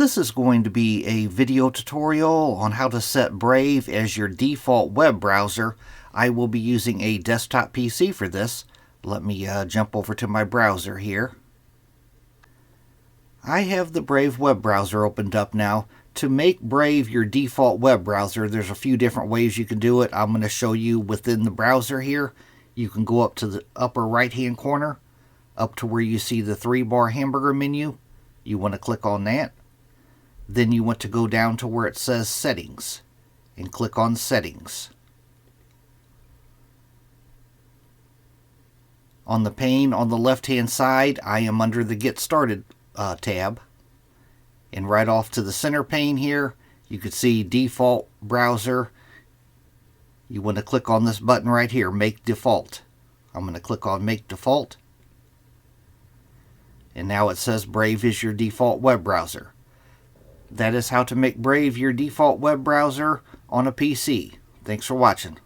this is going to be a video tutorial on how to set Brave as your default web browser. I will be using a desktop PC for this. Let me jump over to my browser here. I have the Brave web browser opened up now. To make Brave your default web browser, there's a few different ways you can do it. I'm going to show you within the browser here. You can go up to the upper right hand corner, up to where you see the 3-bar hamburger menu. You want to click on that. Then you want to go down to where it says Settings and click on Settings. On the pane on the left hand side, I am under the Get Started tab. And right off to the center pane here, you can see Default Browser. You want to click on this button right here, Make Default. I'm going to click on Make Default. And now it says Brave is your default web browser. That is how to make Brave your default web browser on a PC. Thanks for watching.